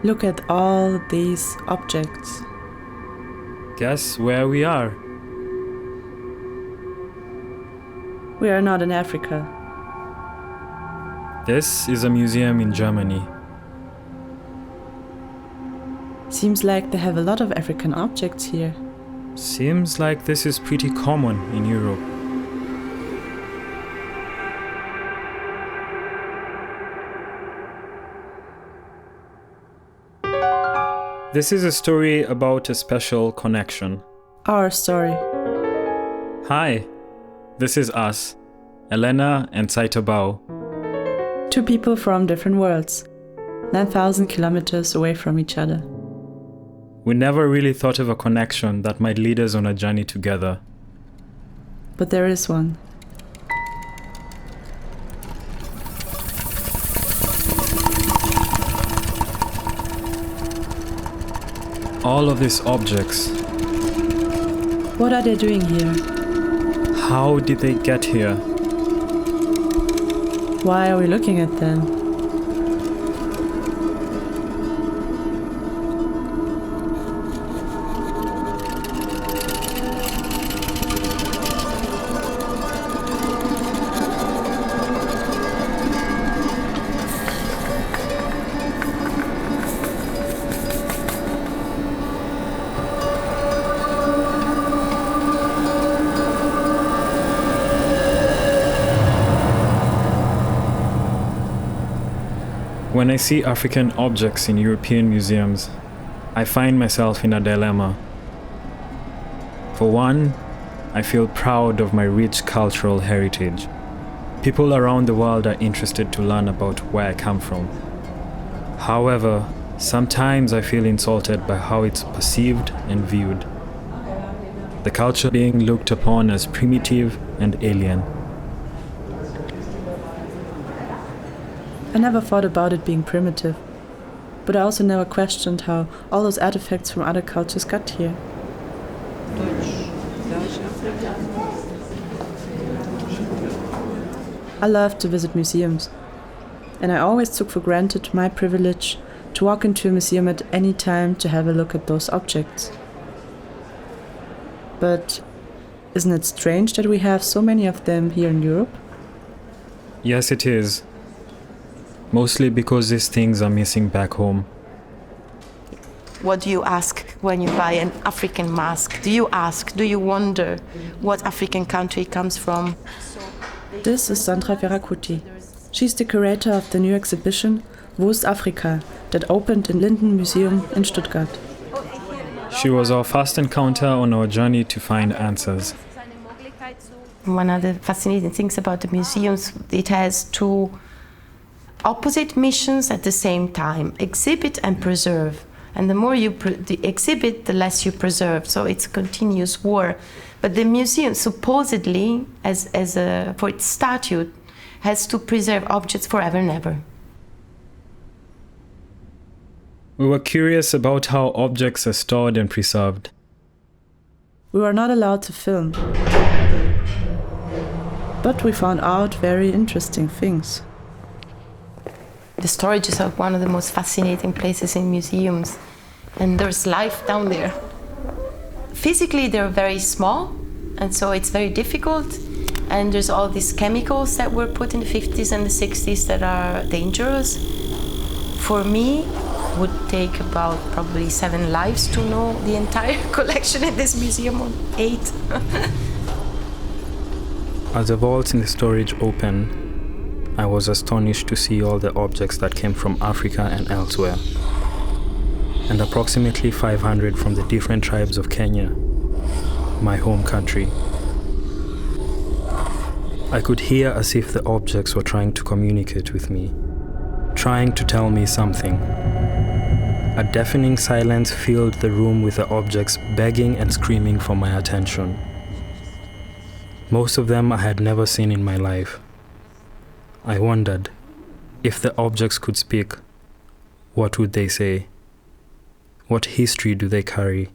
Look at all these objects. Guess where we are? We are not in Africa. This is a museum in Germany. Seems like they have a lot of African objects here. Seems like this is pretty common in Europe. This is a story about a special connection. Our story. Hi, this is us, Elena and Saitabao. Two people from different worlds, 9,000 kilometers away from each other. We never really thought of a connection that might lead us on a journey together. But there is one. All of these objects, What are they doing here? how did they get here? Why are we looking at them? When I see African objects in European museums, I find myself in a dilemma. For one, I feel proud of my rich cultural heritage. People around the world are interested to learn about where I come from. However, sometimes I feel insulted by how it's perceived and viewed. The culture being looked upon as primitive and alien. I never thought about it being primitive, but I also never questioned how all those artifacts from other cultures got here. I love to visit museums, and I always took for granted my privilege to walk into a museum at any time to have a look at those objects. But isn't it strange that we have so many of them here in Europe? Yes, it is. Mostly because these things are missing back home. What do you ask when you buy an African mask? Do you wonder what African country it comes from? This is Sandra Verracuti. She's the curator of the new exhibition Wo ist Afrika that opened in Linden Museum in Stuttgart. She was our first encounter on our journey to find answers. One of the fascinating things about the museums, it has two opposite missions at the same time: exhibit and preserve. And the more you exhibit, the less you preserve. So it's a continuous war. But the museum supposedly, for its statute, has to preserve objects forever and ever. We were curious about how objects are stored and preserved. We were not allowed to film, but we found out very interesting things. The storages are one of the most fascinating places in museums, and there's life down there. Physically, they're very small, and so it's very difficult. And there's all these chemicals that were put in the 50s and the 60s that are dangerous. For me, it would take about probably 7 lives to know the entire collection in this museum, or 8. As the vaults in the storage opened, I was astonished to see all the objects that came from Africa and elsewhere, and approximately 500 from the different tribes of Kenya, my home country. I could hear as if the objects were trying to communicate with me, trying to tell me something. A deafening silence filled the room with the objects begging and screaming for my attention. Most of them I had never seen in my life. I wondered, if the objects could speak, what would they say? What history do they carry?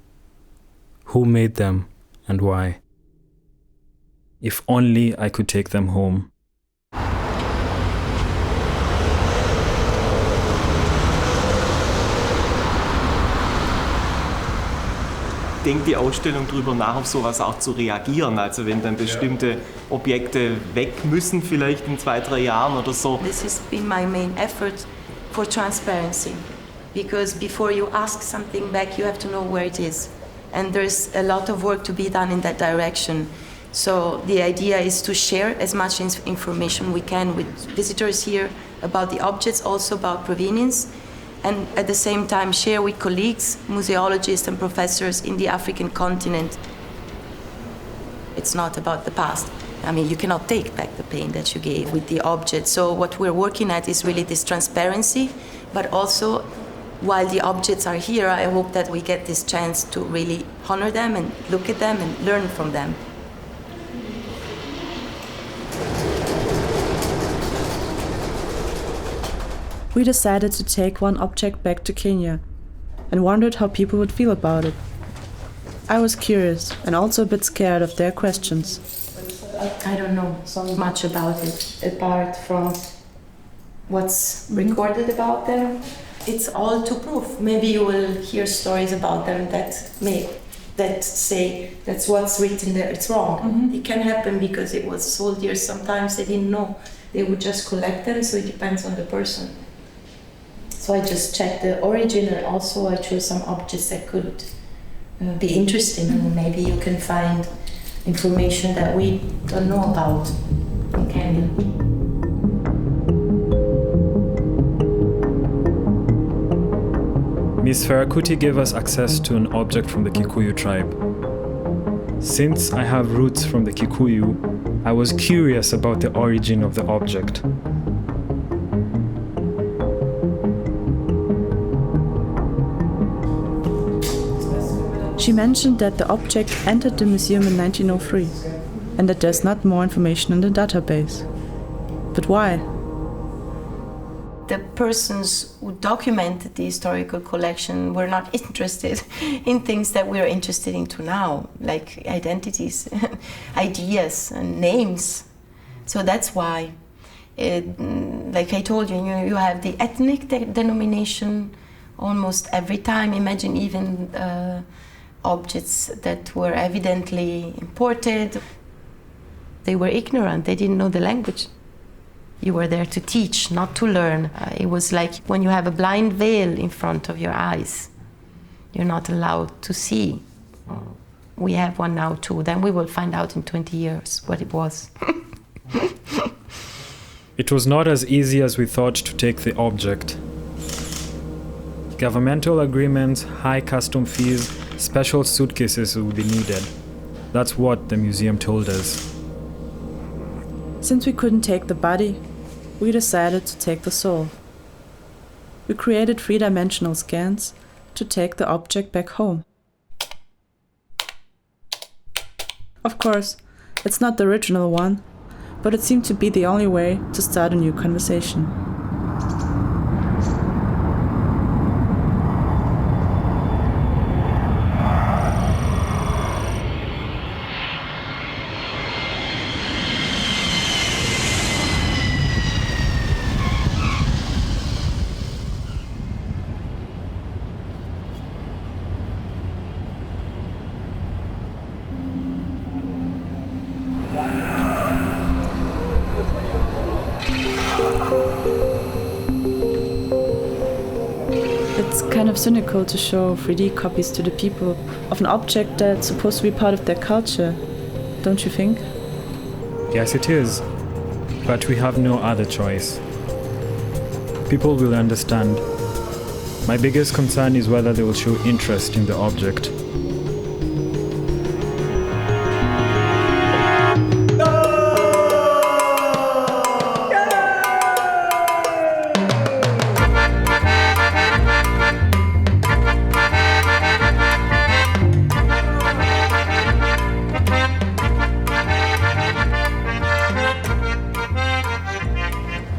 Who made them and why? If only I could take them home. denkt die Ausstellung darüber nach, auf sowas auch zu reagieren? Also wenn dann bestimmte Objekte weg müssen, vielleicht in 2-3 Jahren oder so. This has been my main effort for transparency. Because before you ask something back, you have to know where it is. And there's a lot of work to be done in that direction. So the idea is to share as much information we can with visitors here about the objects, also about provenience, and at the same time share with colleagues, museologists and professors in the African continent. It's not about the past. I mean, you cannot take back the pain that you gave with the object. So what we're working at is really this transparency, but also while the objects are here, I hope that we get this chance to really honor them and look at them and learn from them. We decided to take one object back to Kenya and wondered how people would feel about it. I was curious and also a bit scared of their questions. I don't know so much about it, apart from what's recorded about them. It's all to prove. Maybe you will hear stories about them that say that's what's written there, it's wrong. Mm-hmm. It can happen because it was soldiers, sometimes they didn't know. They would just collect them, so it depends on the person. So I just checked the origin, and also I chose some objects that could be interesting, and maybe you can find information that we don't know about in Kenya. Ms. Ferakuti gave us access to an object from the Kikuyu tribe. Since I have roots from the Kikuyu, I was curious about the origin of the object. She mentioned that the object entered the museum in 1903 and that there's not more information in the database. But why? The persons who documented the historical collection were not interested in things that we're interested into now, like identities, ideas, and names. So that's why, like I told you, you have the ethnic denomination almost every time. Imagine even objects that were evidently imported. They were ignorant, they didn't know the language. You were there to teach, not to learn. It was like when you have a blind veil in front of your eyes, you're not allowed to see. We have one now too, then we will find out in 20 years what it was. It was not as easy as we thought to take the object. Governmental agreements, high custom fees, special suitcases would be needed. That's what the museum told us. Since we couldn't take the body, we decided to take the soul. We created 3-dimensional scans to take the object back home. Of course, it's not the original one, but it seemed to be the only way to start a new conversation. It's kind of cynical to show 3D copies to the people of an object that's supposed to be part of their culture, don't you think? Yes, it is. But we have no other choice. People will understand. My biggest concern is whether they will show interest in the object.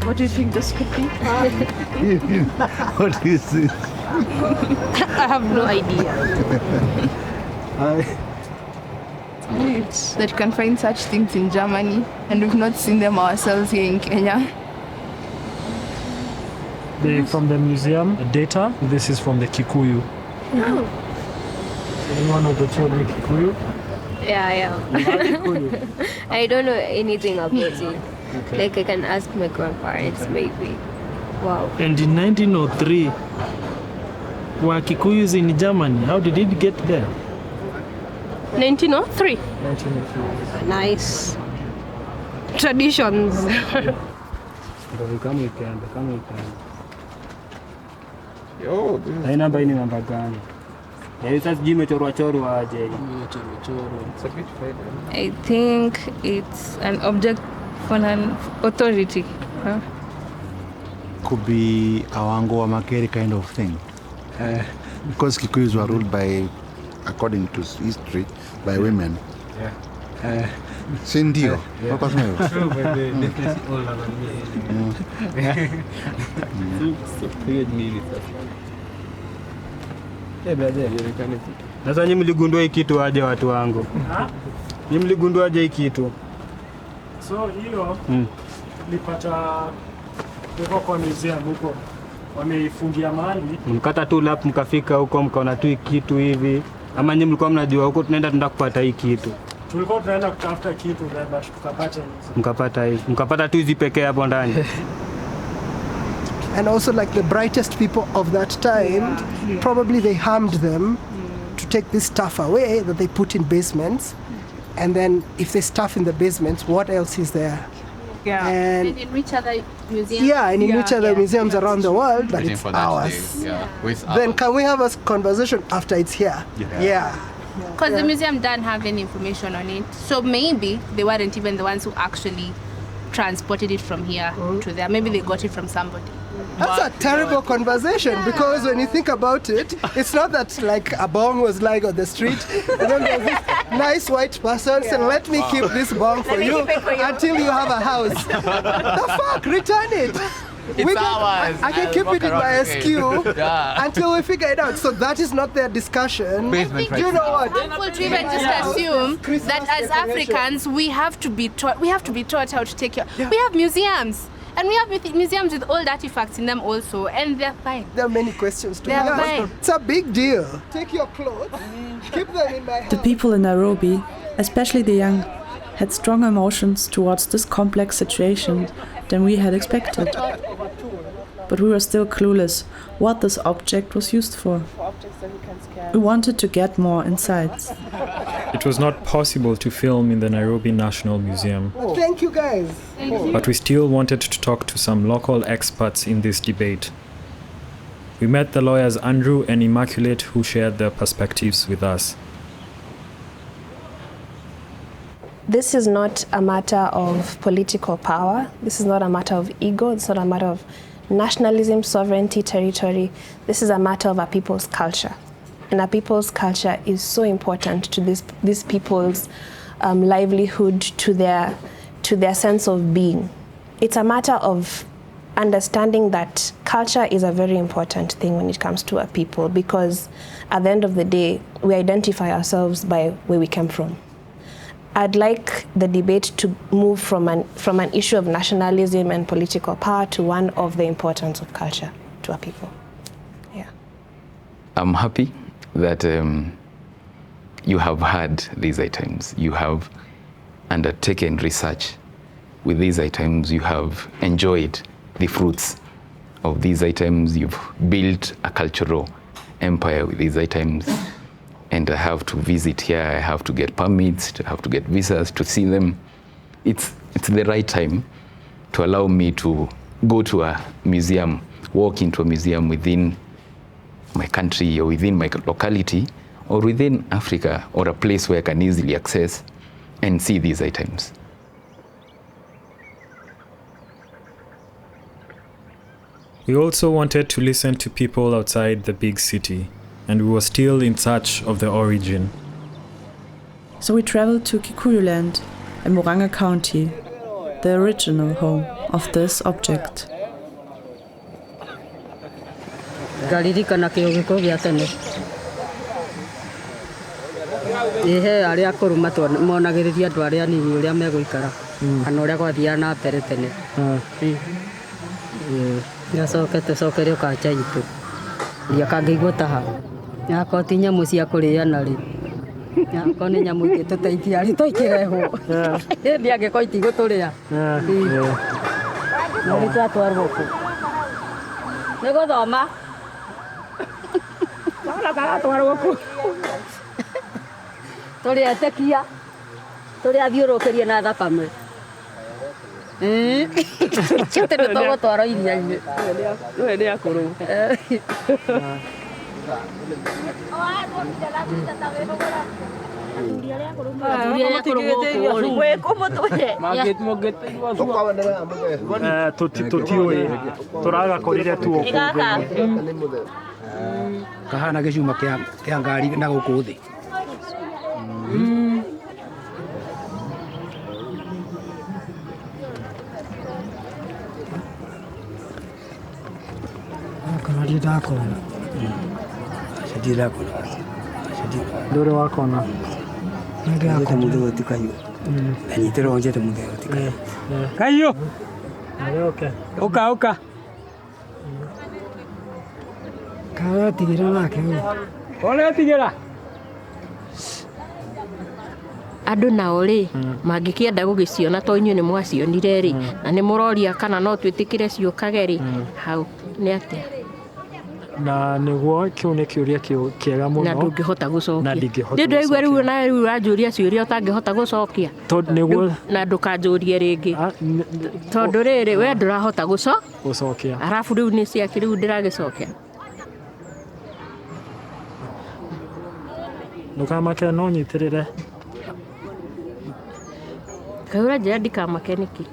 What do you think this could be? What is this? I have no idea. It's that you can find such things in Germany and we've not seen them ourselves here in Kenya. From the museum data, this is from the Kikuyu. Oh. Anyone of the children Kikuyu? Yeah, I am. I don't know anything about it. Okay. Like I can ask my grandparents maybe. Wow. And in 1903, were Kikuyus in Germany? How did it get there? 1903. 1903. Nice. Traditions. Kama ikaenda. Yo, hii namba ni namba gani? Sasa imechorwa aje? I think it's an object for an authority. Huh? Could be a Wango Makeri kind of thing. Because Kikuyus were ruled by, according to history, by women. Yeah. Sindio. True, but they definitely older than me. Sasa nyinyi mligundua hii kitu aje watu wangu? Nyinyi mligundua aje hii kitu? So hiyo nilipata kwa museum huko. Wameifungia mahali. Mkata tu lap mkafika huko mkaona tu kitu hivi. Ama nyinyi mlikuwa mnajua huko tunaenda kupata hii kitu? Tulikuwa tunaenda kutafuta kitu na tukapata hizi. Mkapata tu hizi pekee hapo ndani. And also like the brightest people of that time, probably they harmed them to take this stuff away that they put in basements. And then if they stuff in the basements, what else is there? Yeah. And in which other museums? Yeah, and in which other museums around the world, but it's ours. Then can we have a conversation after it's here? Yeah. Because the museum doesn't have any information on it. So maybe they weren't even the ones who actually transported it from here to there. Maybe they got it from somebody. That's a terrible conversation because when you think about it, it's not that like a bomb was lying on the street and then there's this nice white person saying, let me keep this bomb for you until you have a house. The fuck? Return it. It's ours. I can keep it in my SQ until we figure it out. So that is not their discussion. I think you know what? Harmful to even just assume that as Africans we have to be taught how to take care. We have museums. And we have museums with old artifacts in them also, and they're fine. There are many questions to be asked. Fine. It's a big deal. Take your clothes, keep them in my house. The people in Nairobi, especially the young, had stronger emotions towards this complex situation than we had expected. But we were still clueless what this object was used for. We wanted to get more insights. It was not possible to film in the Nairobi National Museum. Thank you guys. But we still wanted to talk to some local experts in this debate. We met the lawyers Andrew and Immaculate who shared their perspectives with us. This is not a matter of political power. This is not a matter of ego. It's not a matter of nationalism, sovereignty, territory. This is a matter of a people's culture. And a people's culture is so important to these people's livelihood, to their sense of being. It's a matter of understanding that culture is a very important thing when it comes to a people, because at the end of the day, we identify ourselves by where we came from. I'd like the debate to move from an issue of nationalism and political power to one of the importance of culture to our people. Yeah. I'm happy that you have had these items. You have undertaken research with these items. You have enjoyed the fruits of these items. You've built a cultural empire with these items. And I have to visit here, I have to get permits, I have to get visas to see them. It's the right time to allow me to go to a museum, walk into a museum within my country or within my locality or within Africa, or a place where I can easily access and see these items. We also wanted to listen to people outside the big city, and we were still in search of the origin. So we traveled to Kikuyu land in Murang'a County, the original home of this object. Ihe aria koru monagiriria andu aria nini uria meguikara kana uria gwathia na mbere tene nacokete cokerio kacha itu iria kangĩigua ta ha yakwa ti nyamũ cia kũrĩana rĩ yakwa nĩ nyamũ ingĩtũteithia rĩ tũikĩrehwo hĩndĩ angĩkorwo itigũtũrĩa na rĩ twatwarwo kũ nĩ gũthoma twana kagatwarwo kũ tũrĩ etĩkia tũrĩ athiũrũkĩrie na thakame Chute nĩ tũgũtwarwo iria-inĩ nĩ nĩ akũrũ tũtiũĩ tũragakorire tu kahana gĩcuma kĩa ngari na gũkũ thĩ Kanari ndakona ndakona ndũrĩ wakona ngĩakona mũthee ti kahiũ anyitĩrwo njete mũthee ti kahiũ kahiũ ũka karatigĩra nake ũretigĩra andũ nao rĩ mangĩkĩenda gũgĩciona to inyuĩ nĩ mwacionire rĩ na nĩ mũroria kana no twĩtĩkĩre ciũkage rĩ hau nĩ atĩa na nĩguo kĩu nĩ kĩũria kĩega mũno na ndũngĩhota gũcokia ndĩ ndaigua rĩu na rĩu ũranjũria ciũria ũtangĩhota gũcokia na ndũkanjũrie rĩngĩ tondũ rĩrĩ we ndũrahota gũcokia arabu rĩu nĩ ciake rĩu ndĩragĩcokia ndũkamake no nyitĩrĩre kaura njĩra ndikamake nĩkĩ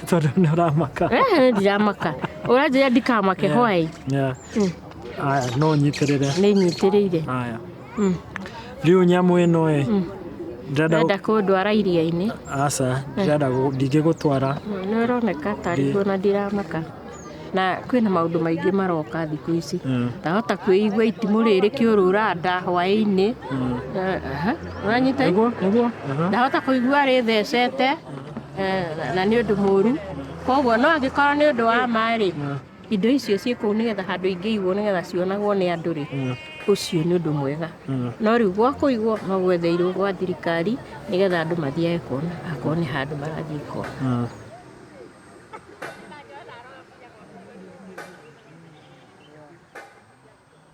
tondũ nĩ ũramaka ndiramaka ũranjĩra ndikamake hwaĩ aya no nyitĩrĩre nĩ nyitĩrĩire aya rĩu nyamũ ĩno ndĩrenda kũndwara iria-inĩ aca ndĩrenda ndingĩgũtwara nĩ ũroneka tarĩ na ndiramaka na kwĩna maũndũ maingĩ maroka thikũ ici ndahota kwĩigua itimũ rĩrĩ kĩũrũra nda hwaĩ-inĩ ũranyita nĩguo ndahota kũigua rĩthecete na nĩ ũndũ mũru koguo no angĩkorwo nĩ ũndũ wa maĩ indo icio ciĩ kũu nĩgetha handũ ingĩigwo nĩgetha cionagwo nĩ andũ rĩ ũcio nĩ ũndũ mwega no rĩu gwa kũigwo no gwetheirwo gwa thirikari nĩgetha andũ mathiage kuona akorwo nĩ handũ marathiĩ kuona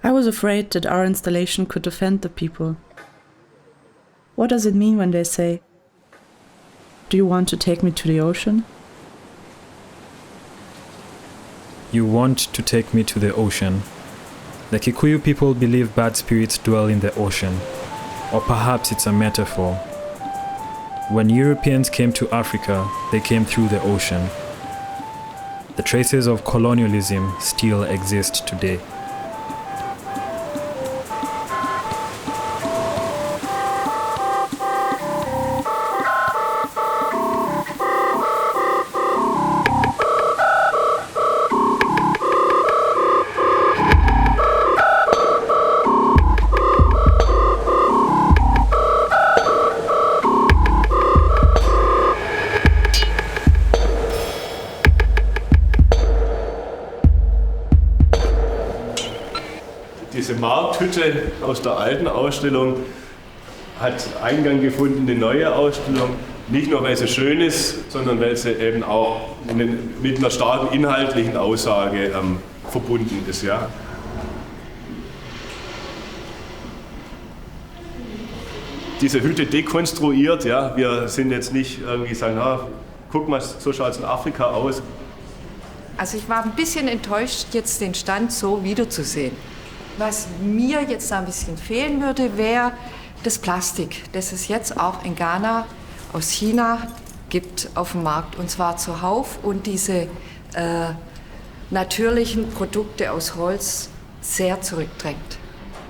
I was afraid that our installation could offend the people. What does it mean when they say, "Do you want to take me to the ocean?" You want to take me to the ocean. The Kikuyu people believe bad spirits dwell in the ocean, or perhaps it's a metaphor. When Europeans came to Africa, they came through the ocean. The traces of colonialism still exist today. Diese Markthütte aus der alten Ausstellung hat Eingang gefunden in die neue Ausstellung. Nicht nur, weil sie schön ist, sondern weil sie eben auch mit einer starken inhaltlichen Aussage verbunden ist. Ja. Diese Hütte dekonstruiert, ja. Wir sind jetzt nicht irgendwie sagen, guck mal, so schaut es in Afrika aus. Also ich war ein bisschen enttäuscht, jetzt den Stand so wiederzusehen. Was mir jetzt ein bisschen fehlen würde, wäre das Plastik, das es jetzt auch in Ghana aus China gibt auf dem Markt, und zwar zuhauf, und diese natürlichen Produkte aus Holz sehr zurückdrängt.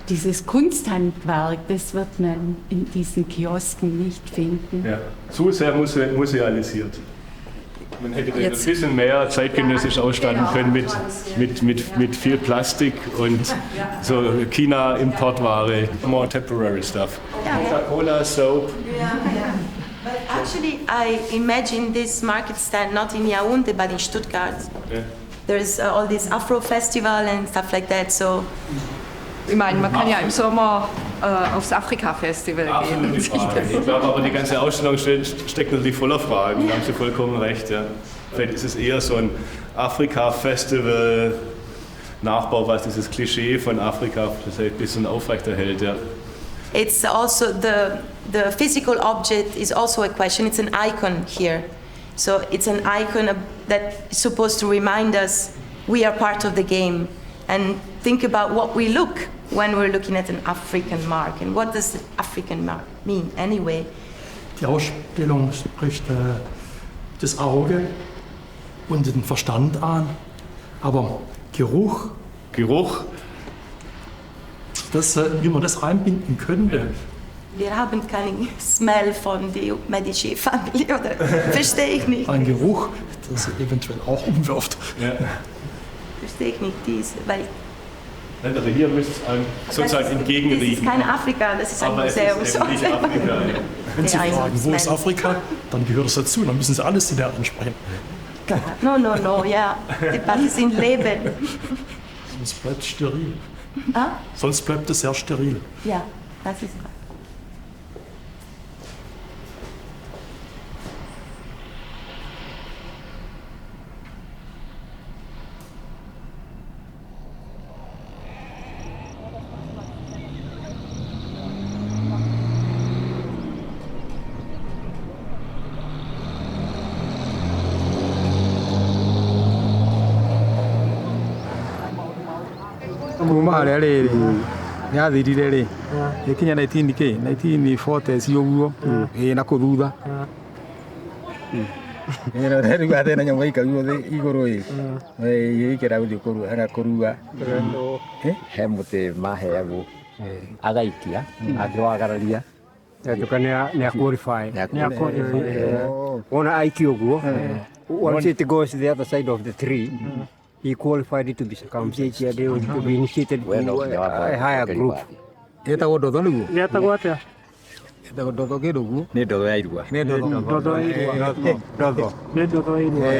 Dieses Kunsthandwerk, das wird man in diesen Kiosken nicht finden. Ja, zu sehr musealisiert. Man hätte ein bisschen mehr zeitgenössisch ausstatten können mit viel Plastik und so China-Importware, more temporary stuff. Coca-Cola, soap. But actually, I imagine this market stand not in Yaoundé but in Stuttgart. Yeah. There's all this Afro festival and stuff like that. So Ich meine, man kann ja im Sommer aufs Afrika-Festival gehen. Ich glaube aber, die ganze Ausstellung steckt natürlich voller Fragen. Da haben Sie vollkommen recht. Ja. Vielleicht ist es eher so ein Afrika-Festival, Nachbau, was dieses Klischee von Afrika vielleicht ein bisschen aufrechterhält. Ja. It's also the physical object is also a question. It's an icon here. So it's an icon that is supposed to remind us we are part of the game and think about what we look when we're looking at an African mark and what does the African mark mean anyway. Die Ausstellung spricht das Auge und den Verstand an, aber Geruch, das, wie man das einbinden könnte. Wir haben keinen Smell von der Medici-Familie, oder? Verstehe ich nicht. Ein Geruch, das eventuell auch umwirft. Ja. Verstehe ich nicht, weil... Also hier müsste es sozusagen entgegenriechen. Das ist kein Afrika, das ist ein aber Museum. Es ist eben nicht Afrika. Ja. Wenn Sie fragen, wo ist Afrika, dann gehört es dazu, dann müssen Sie alles in der ansprechen. No, ja, die Party sind Leben. Sonst bleibt es steril. Ah? Sonst bleibt es sehr steril. Ja, das ist wahr. kuma harĩa rĩrĩ yathirire rĩ ĩkinya 1940s ũguo na kũthutha rĩu athena nyamũ ikaruo igũrũ ikĩra gũthiĩ kũrua he mũtĩ maheagwo agaikia angĩwagararia tuka nĩ qualify wona aikia ũguo once it goes to the other side of the tree he qualified to be circumcised. They would be initiated to a higher group. Etagwo ndotho nĩguo? Nĩetagwo atĩa? Etagwo ndotho kĩndũ guo? Nĩ ndotho ya irua. Nĩ ndotho ya irua. Ndotho ya irua.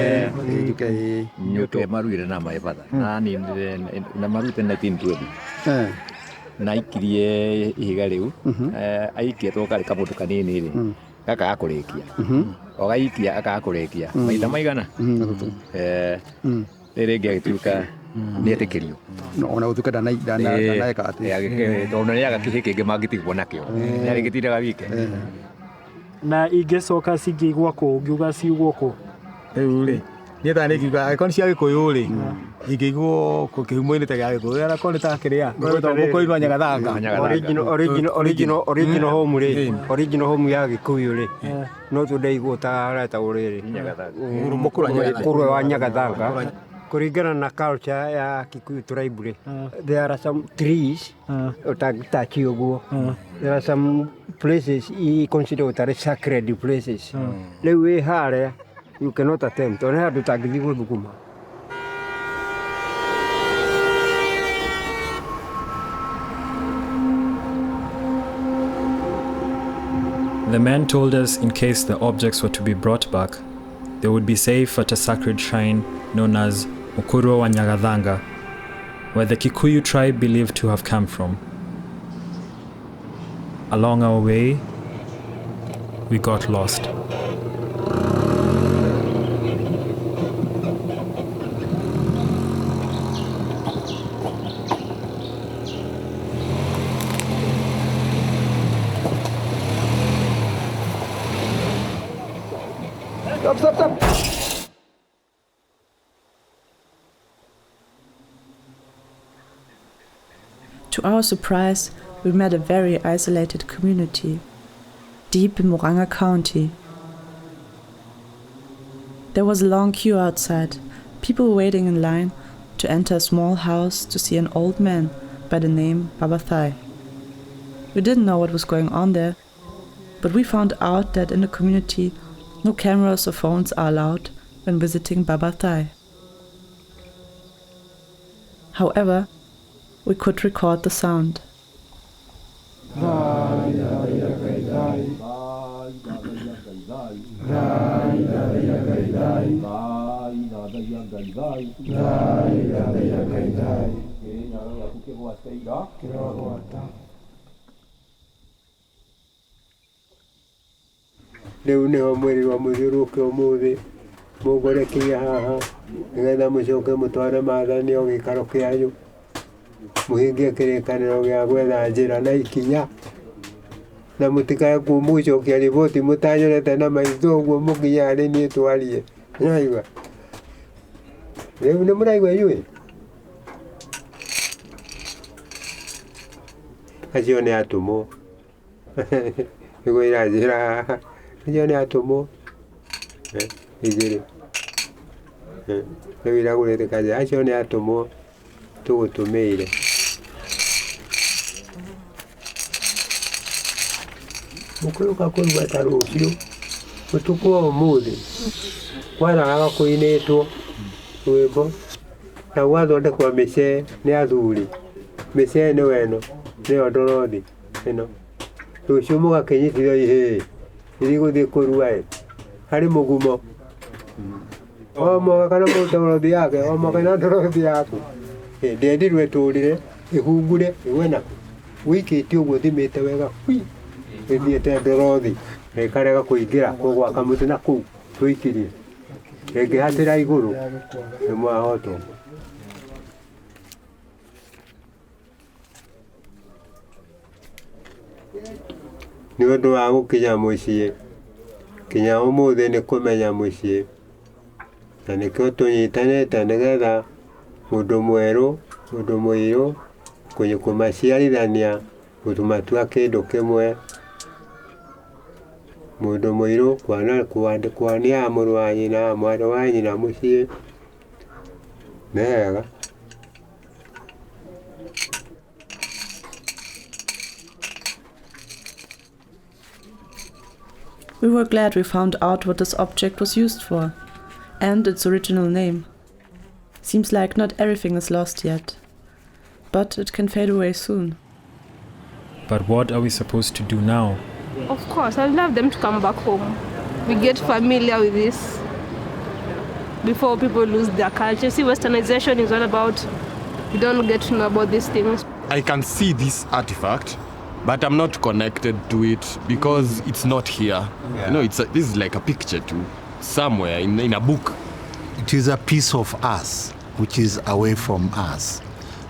Nyũke maruire na maĩbatha. Na marute 1912. Na aikirie ihiga rĩu. Aikia karĩ kamũndũ kanini rĩ. Gaka gakũrĩkia. O gaikia akagakũrĩkia. Maita maigana? Rĩrĩ ngĩagĩtuĩka nĩetĩkĩrio. Ona gũtuĩka ndanaeka atĩ. Tondũ nĩagakĩhĩ kĩngĩ mangĩtigwo nakĩo. Nĩarĩgĩtindaga wike. Na ingĩcoka cingĩigwo kũ, ngiuga ciugwo kũ? Rĩu rĩ, niĩ ta nĩngiuga angĩkorwo nĩ cia Gĩkũyũ rĩ, ingĩigwo kĩhumo-inĩ ta gĩa Gĩkũyũ, arakorwo nĩ ta kĩrĩa, mũkũrinwo Nyagathanga. Original home rĩ, original home ya Gĩkũyũ rĩ, no tũndaigwo ta aretagwo rĩrĩ. Mũkũrwe wa Nyagathanga. Kũringana na culture ya Kikuyu tribe rĩ, there are some trees ũtangĩtachi ũguo. There are some places considered as sacred places. Rĩu wĩ harĩa, you cannot attempt. Ona handũ ũtangĩthiĩ gũthuguma. The men told us in case the objects were to be brought back, they would be safe at a sacred shrine known as Mukuru wa Nyagathanga, where the Kikuyu tribe believed to have come from. Along our way, we got lost. Stop. To our surprise, we met a very isolated community, deep in Murang'a County. There was a long queue outside, people waiting in line to enter a small house to see an old man by the name Baba Thai. We didn't know what was going on there, but we found out that in the community no cameras or phones are allowed when visiting Baba Thai. However, we could record the sound. Rĩu nĩho mwĩrĩ wa mũthiũrũke ũmũthĩ mũngũrekia haha nĩgetha mũcoke mũtware maathani o gĩikaro kĩanyu mũhingie kĩrĩkanĩro gĩa gwetha njĩra na ikinya na mũtikae mũcokia riboti mũtanyonete na maitho ũguo mũkinya harĩ niĩ twarie. Nĩwaigua? Rĩu nĩ mũraigua inyuĩ? Acio nĩ atũmwo nĩguo iranjĩra haha. Acio nĩ atũmwo igĩrĩ rĩu iragũrĩte kanjĩra acio nĩ atũmwo tũgũtũmĩire. Mũkũrũka kũruga ta rũciũ ũtukũ wa ũmũthĩ kwararaga kũinĩtwo rwĩmbo na gwathondekwo mĩcee nĩ athuri. Mĩcee nĩyo ĩno nĩyo ndorothi ĩno. Rũciũ mũgakĩnyitithio ihĩĩ irigũthiĩ kũrua harĩ mũgumo o mwaka kana mũrute ndorothi yake o mwaka na ndorothi yaku ndĩendirwo ĩtũrire ĩhungure ĩgwe naku wĩikĩtie ũguo thimĩte wega ĩthiĩte ndorothi ĩkarega kũingĩra kũgwaka mũtĩ na kũu twĩkirie ĩngĩhatĩra igũrũ nĩ mwahotwo. Nĩ ũndũ wa gũkinya mũciĩ kinya ũmũthĩ nĩ kũmenya mũciĩ na nĩkĩo tũnyitanĩte nĩgetha mũndũ mwerũ mũndũ mũirũ kũmaciarithania gũtũmatua kĩndũ kĩmwe. Mũndũ mũirũ kwania mũrũ wa nyina mwarĩ wa nyina mũciĩ nĩ hega. We were glad we found out what this object was used for, and its original name. Seems like not everything is lost yet, but it can fade away soon. But what are we supposed to do now? Of course, I'd love them to come back home. We get familiar with this before people lose their culture. See, westernization is all about, we don't get to know about these things. I can see this artifact, but I'm not connected to it because it's not here. Yeah. You know, this is like a picture too, somewhere in a book. It is a piece of us, which is away from us.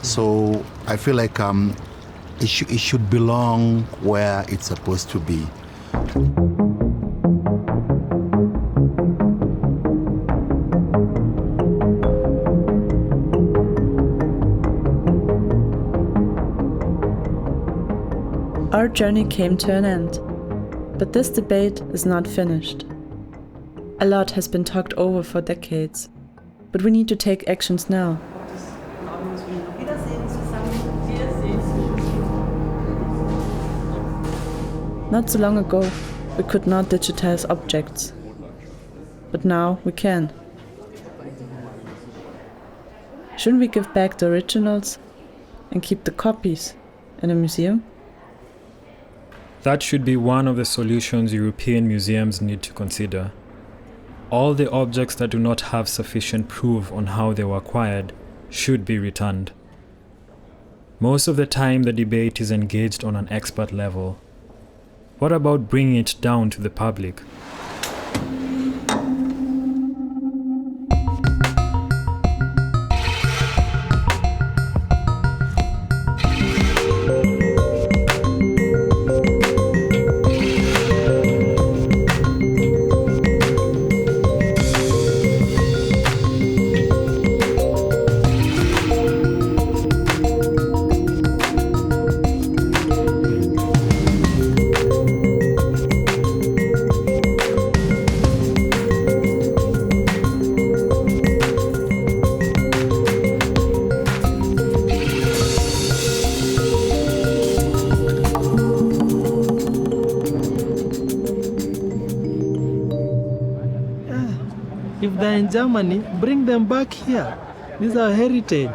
So I feel like it should belong where it's supposed to be. Our journey came to an end, but this debate is not finished. A lot has been talked over for decades, but we need to take actions now. Not so long ago, we could not digitize objects, but now we can. Shouldn't we give back the originals and keep the copies in a museum? That should be one of the solutions European museums need to consider. All the objects that do not have sufficient proof on how they were acquired should be returned. Most of the time the debate is engaged on an expert level. What about bringing it down to the public? If they're in Germany, bring them back here. These are heritage.